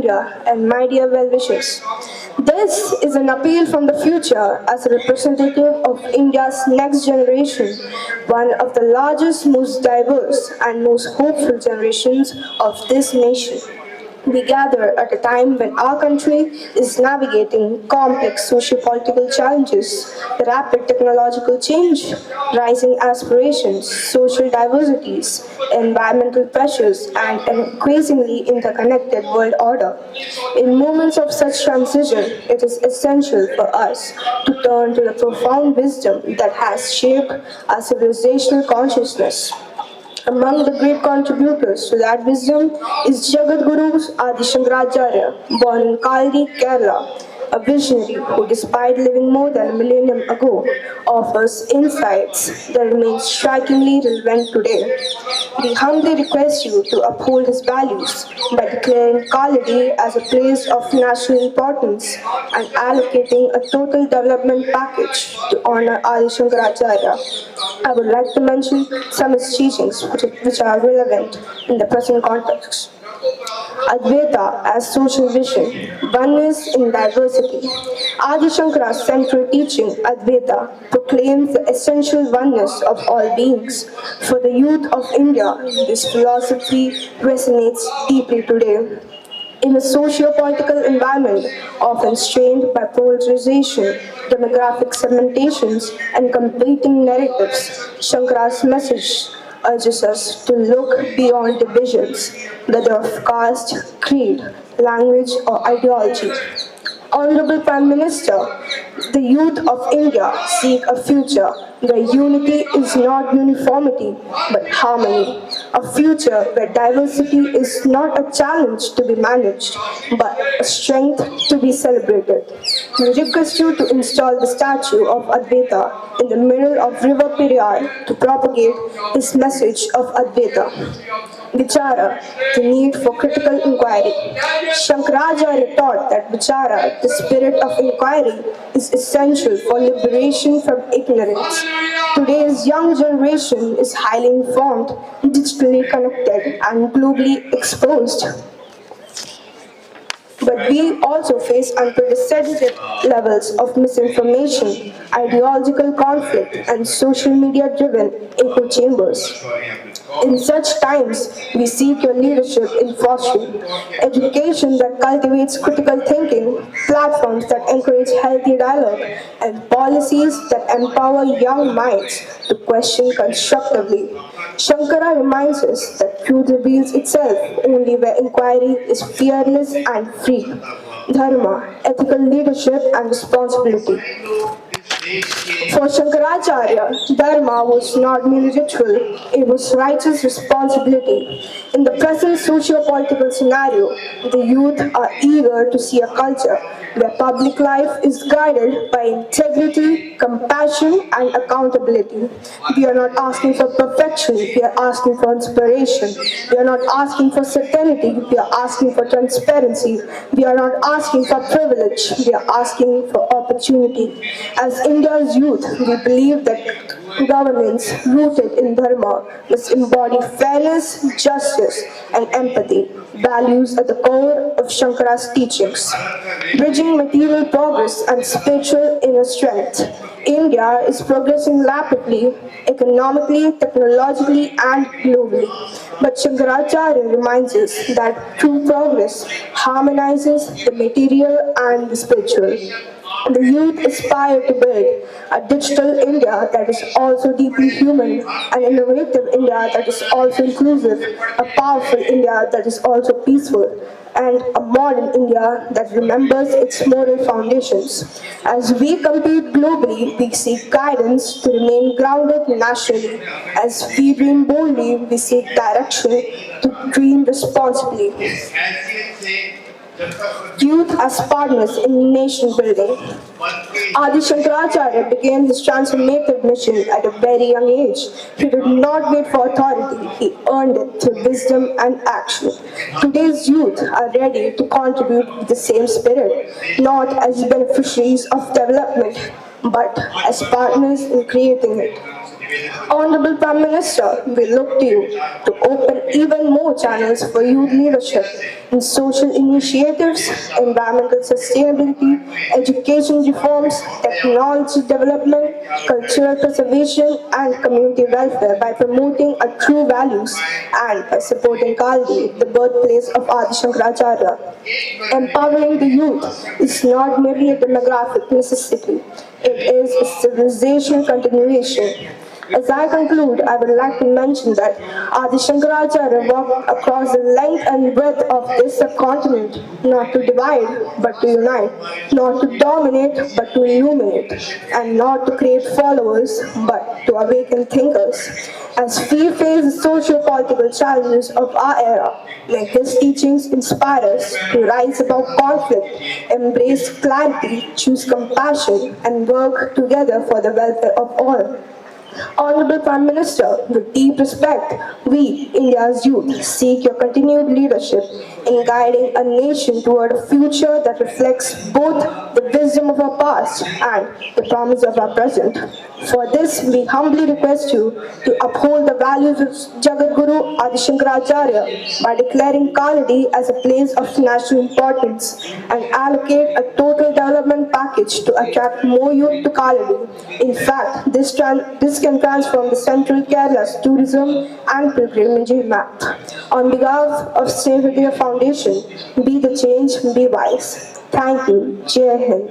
India, and my dear well-wishers. This is an appeal from the future as a representative of India's next generation, one of the largest, most diverse, and most hopeful generations of this nation. We gather at a time when our country is navigating complex socio-political challenges, rapid technological change, rising aspirations, social diversities, environmental pressures, and an increasingly interconnected world order. In moments of such transition, it is essential for us to turn to the profound wisdom that has shaped our civilizational consciousness. Among the great contributors to that wisdom is Jagadguru Adi Sankaracharya, born in Kalady, Kerala, a visionary who, despite living more than a millennium ago, offers insights that remain strikingly relevant today. We humbly request you to uphold his values by declaring Kalady as a place of national importance and allocating a total development package to honor Adi Sankaracharya. I would like to mention some of his teachings which are relevant in the present context. Advaita as social vision, oneness in diversity. Adi Shankara's central teaching, Advaita, proclaims the essential oneness of all beings. For the youth of India, this philosophy resonates deeply today. In a socio-political environment often strained by polarization, demographic segmentations, and competing narratives, Shankara's message urges us to look beyond divisions, whether of caste, creed, language, or ideology. Honorable Prime Minister, the youth of India seek a future where unity is not uniformity but harmony, a future where diversity is not a challenge to be managed but a strength to be celebrated. We request you to install the statue of Advaita in the middle of River Periyar to propagate this message of Advaita. Vichara, the need for critical inquiry. Shankaracharya taught that Vichara, the spirit of inquiry, is essential for liberation from ignorance. Today's young generation is highly informed, digitally connected, and globally exposed. But we also face unprecedented levels of misinformation, ideological conflict, and social media-driven echo chambers. In such times, we seek your leadership in fostering education that cultivates critical thinking, platforms that encourage healthy dialogue, and policies that empower young minds to question constructively. Shankara reminds us that truth reveals itself only where inquiry is fearless and free. Dharma, ethical leadership and responsibility. For Shankaracharya, Dharma was not merely ritual, it was righteous responsibility. In the present socio-political scenario, the youth are eager to see a culture where public life is guided by integrity, compassion, and accountability. We are not asking for perfection, we are asking for inspiration. We are not asking for certainty, we are asking for transparency. We are not asking for privilege, we are asking for opportunity. As India's youth, we believe that governance rooted in Dharma must embody fairness, justice, and empathy, values at the core of Shankara's teachings. Bridging material progress and spiritual inner strength. India is progressing rapidly, economically, technologically, and globally. But Shankaracharya reminds us that true progress harmonizes the material and the spiritual. The youth aspire to build a digital India that is also deeply human, an innovative India that is also inclusive, a powerful India that is also peaceful, and a modern India that remembers its moral foundations. As we compete globally, we seek guidance to remain grounded nationally. As we dream boldly, we seek direction to dream responsibly. Youth as partners in nation building. Adi Sankaracharya began his transformative mission at a very young age. He did not wait for authority, he earned it through wisdom and action. Today's youth are ready to contribute with the same spirit, not as beneficiaries of development, but as partners in creating it. Honorable Prime Minister, we look to you to open even more channels for youth leadership in social initiatives, environmental sustainability, education reforms, technology development, cultural preservation, and community welfare by promoting our true values and by supporting Kaladi, the birthplace of Adi Sankaracharya. Empowering the youth is not merely a demographic necessity, it is a civilization continuation. As I conclude, I would like to mention that Adi Sankaracharya walked across the length and breadth of this subcontinent, not to divide, but to unite, not to dominate, but to illuminate, and not to create followers, but to awaken thinkers. As we face the socio-political challenges of our era, may his teachings inspire us to rise above conflict, embrace clarity, choose compassion, and work together for the welfare of all. Honorable Prime Minister, with deep respect, we, India's youth, seek your continued leadership in guiding a nation toward a future that reflects both the wisdom of our past and the promise of our present. For this, we humbly request you to uphold the values of Jagat Guru Adi Sankaracharya by declaring Kaladi as a place of national importance and allocate a total development package to attract more youth to Kaladi. In fact, this can transform the central Kerala's tourism and pilgrimage map. On behalf of Save Shankaracharya Foundation, be the change, be wise. Thank you. Jai Hind.